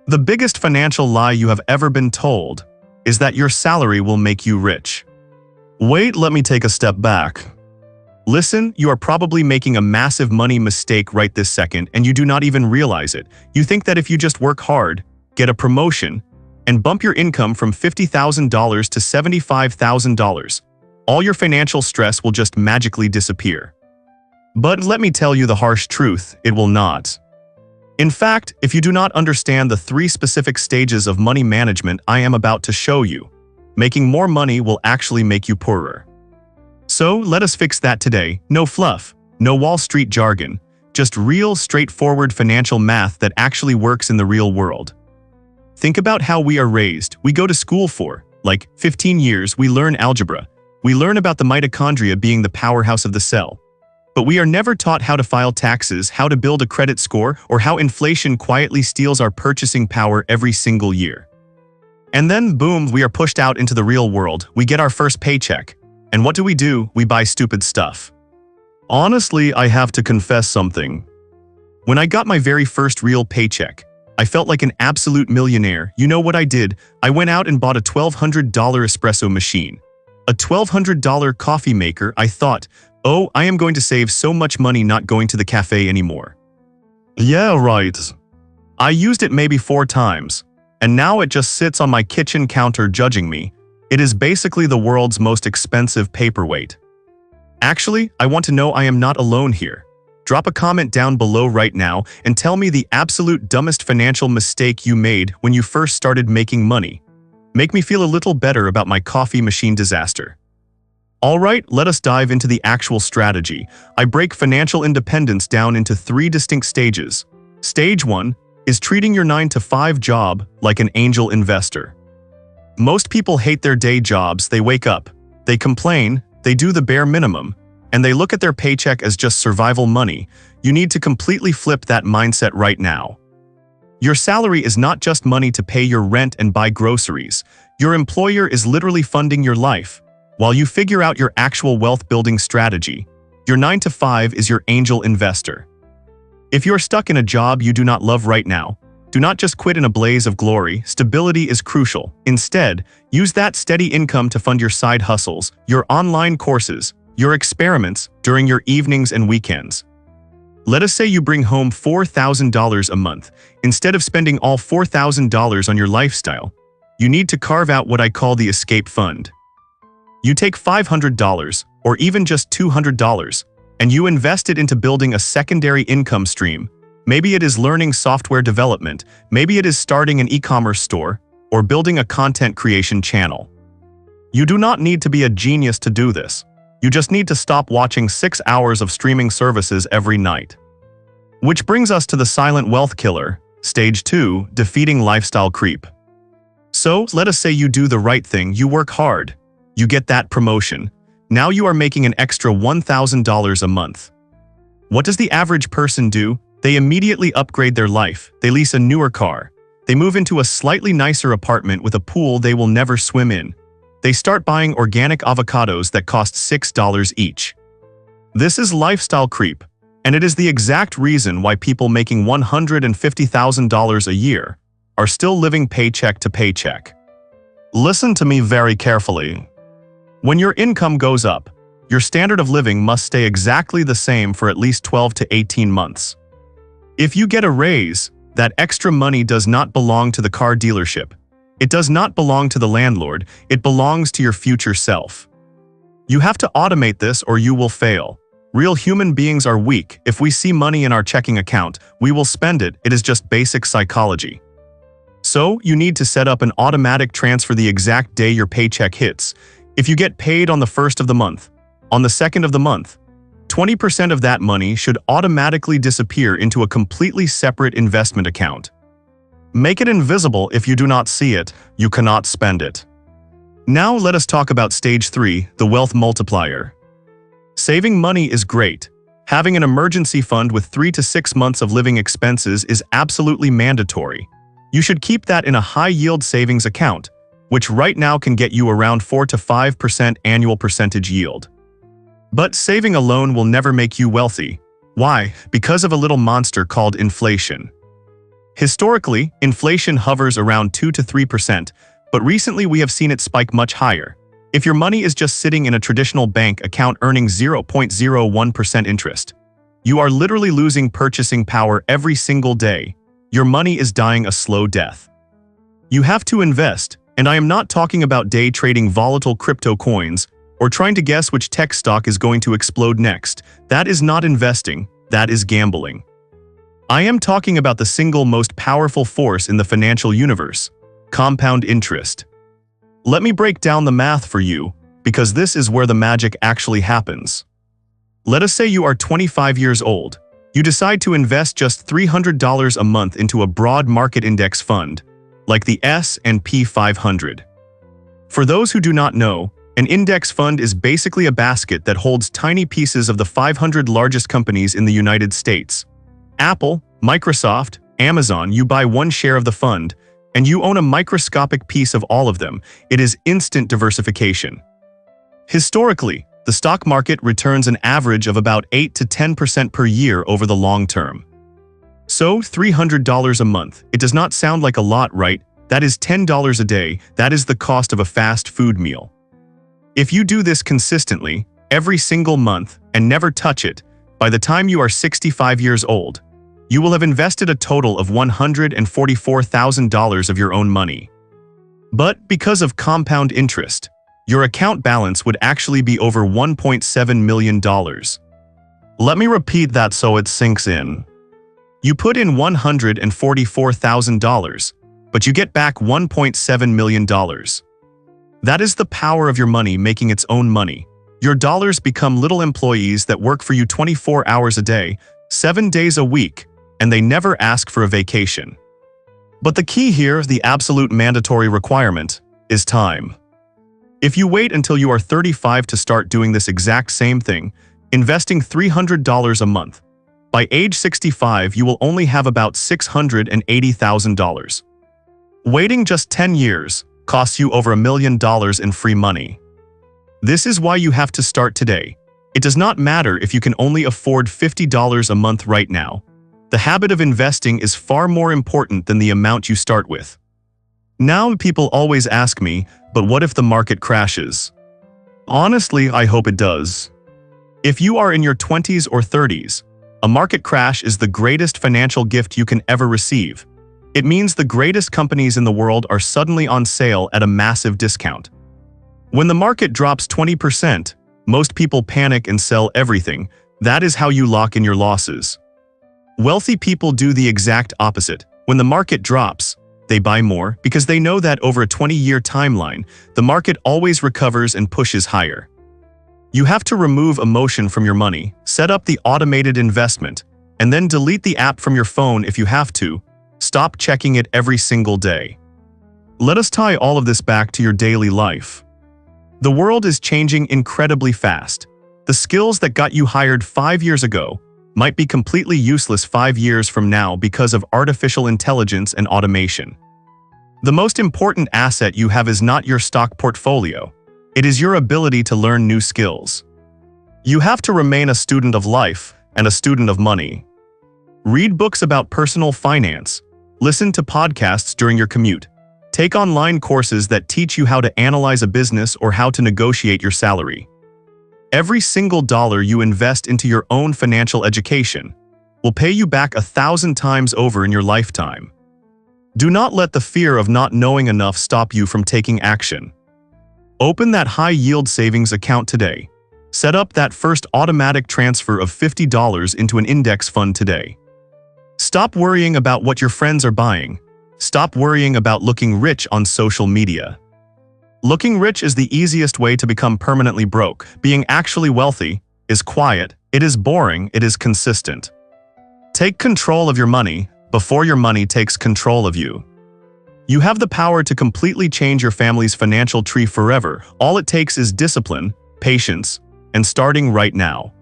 The biggest financial lie you have ever been told is that your salary will make you rich. Wait, let me take a step back. Listen, you are probably making a massive money mistake right this second and you do not even realize it. You think that if you just work hard, get a promotion, and bump your income from $50,000 to $75,000, all your financial stress will just magically disappear. But let me tell you the harsh truth, it will not. In fact, if you do not understand the 3 specific stages of money management I am about to show you, making more money will actually make you poorer. So let us fix that today. No fluff, no Wall Street jargon, just real, straightforward financial math that actually works in the real world. Think about how we are raised. We go to school for, like, 15 years, we learn algebra. We learn about the mitochondria being the powerhouse of the cell. But we are never taught how to file taxes, how to build a credit score, or how inflation quietly steals our purchasing power every single year. And then, boom, we are pushed out into the real world. We get our first paycheck. And what do? We buy stupid stuff. Honestly, I have to confess something. When I got my very first real paycheck, I felt like an absolute millionaire. You know what I did? I went out and bought a $1,200 espresso machine. A $1,200 coffee maker. I thought, oh, I am going to save so much money not going to the cafe anymore. Yeah, right. I used it maybe 4 times, and now it just sits on my kitchen counter judging me. It is basically the world's most expensive paperweight. Actually, I want to know I am not alone here. Drop a comment down below right now and tell me the absolute dumbest financial mistake you made when you first started making money. Make me feel a little better about my coffee machine disaster. Alright, let us dive into the actual strategy. I break financial independence down into 3 distinct stages. Stage 1 is treating your 9-to-5 job like an angel investor. Most people hate their day jobs. They wake up, they complain, they do the bare minimum, and they look at their paycheck as just survival money. You need to completely flip that mindset right now. Your salary is not just money to pay your rent and buy groceries. Your employer is literally funding your life. While you figure out your actual wealth-building strategy, your 9-to-5 is your angel investor. If you are stuck in a job you do not love right now, do not just quit in a blaze of glory. Stability is crucial. Instead, use that steady income to fund your side hustles, your online courses, your experiments during your evenings and weekends. Let us say you bring home $4,000 a month. Instead of spending all $4,000 on your lifestyle, you need to carve out what I call the escape fund. You take $500, or even just $200, and you invest it into building a secondary income stream. Maybe it is learning software development, maybe it is starting an e-commerce store, or building a content creation channel. You do not need to be a genius to do this. You just need to stop watching 6 hours of streaming services every night. Which brings us to the silent wealth killer, stage 2, defeating lifestyle creep. So, let us say you do the right thing, you work hard. You get that promotion. Now you are making an extra $1,000 a month. What does the average person do? They immediately upgrade their life. They lease a newer car. They move into a slightly nicer apartment with a pool they will never swim in. They start buying organic avocados that cost $6 each. This is lifestyle creep, and it is the exact reason why people making $150,000 a year are still living paycheck to paycheck. Listen to me very carefully. When your income goes up, your standard of living must stay exactly the same for at least 12 to 18 months. If you get a raise, that extra money does not belong to the car dealership. It does not belong to the landlord, it belongs to your future self. You have to automate this or you will fail. Real human beings are weak. If we see money in our checking account, we will spend it. It is just basic psychology. So, you need to set up an automatic transfer the exact day your paycheck hits. If you get paid on the 1st of the month, on the 2nd of the month, 20% of that money should automatically disappear into a completely separate investment account. Make it invisible. If you do not see it, you cannot spend it. Now let us talk about stage 3, the wealth multiplier. Saving money is great. Having an emergency fund with 3 to 6 months of living expenses is absolutely mandatory. You should keep that in a high-yield savings account, which right now can get you around 4 to 5% annual percentage yield. But saving alone will never make you wealthy. Why? Because of a little monster called inflation. Historically, inflation hovers around 2 to 3%, but recently we have seen it spike much higher. If your money is just sitting in a traditional bank account earning 0.01% interest, you are literally losing purchasing power every single day. Your money is dying a slow death. You have to invest, and I am not talking about day trading volatile crypto coins or trying to guess which tech stock is going to explode next. That is not investing, that is gambling. I am talking about the single most powerful force in the financial universe: compound interest. Let me break down the math for you, because this is where the magic actually happens. Let us say you are 25 years old. You decide to invest just $300 a month into a broad market index fund, like the S&P 500. For those who do not know, an index fund is basically a basket that holds tiny pieces of the 500 largest companies in the United States. Apple, Microsoft, Amazon. You buy one share of the fund, and you own a microscopic piece of all of them. It is instant diversification. Historically, the stock market returns an average of about 8 to 10% per year over the long term. So, $300 a month. It does not sound like a lot, right? That is $10 a day. That is the cost of a fast food meal. If you do this consistently, every single month, and never touch it, by the time you are 65 years old, you will have invested a total of $144,000 of your own money. But because of compound interest, your account balance would actually be over $1.7 million. Let me repeat that so it sinks in. You put in $144,000, but you get back $1.7 million. That is the power of your money making its own money. Your dollars become little employees that work for you 24 hours a day, 7 days a week, and they never ask for a vacation. But the key here, the absolute mandatory requirement, is time. If you wait until you are 35 to start doing this exact same thing, investing $300 a month, by age 65 you will only have about $680,000. Waiting just 10 years costs you over $1 million in free money. This is why you have to start today. It does not matter if you can only afford $50 a month right now. The habit of investing is far more important than the amount you start with. Now people always ask me, but what if the market crashes? Honestly, I hope it does. If you are in your 20s or 30s, a market crash is the greatest financial gift you can ever receive. It means the greatest companies in the world are suddenly on sale at a massive discount. When the market drops 20%, most people panic and sell everything. That is how you lock in your losses. Wealthy people do the exact opposite. When the market drops, they buy more because they know that over a 20-year timeline, the market always recovers and pushes higher. You have to remove emotion from your money, set up the automated investment, and then delete the app from your phone if you have to. Stop checking it every single day. Let us tie all of this back to your daily life. The world is changing incredibly fast. The skills that got you hired 5 years ago might be completely useless 5 years from now because of artificial intelligence and automation. The most important asset you have is not your stock portfolio. It is your ability to learn new skills. You have to remain a student of life and a student of money. Read books about personal finance. Listen to podcasts during your commute. Take online courses that teach you how to analyze a business or how to negotiate your salary. Every single dollar you invest into your own financial education will pay you back 1,000 times over in your lifetime. Do not let the fear of not knowing enough stop you from taking action. Open that high-yield savings account today. Set up that first automatic transfer of $50 into an index fund today. Stop worrying about what your friends are buying. Stop worrying about looking rich on social media. Looking rich is the easiest way to become permanently broke. Being actually wealthy is quiet, it is boring, it is consistent. Take control of your money before your money takes control of you. You have the power to completely change your family's financial tree forever. All it takes is discipline, patience, and starting right now.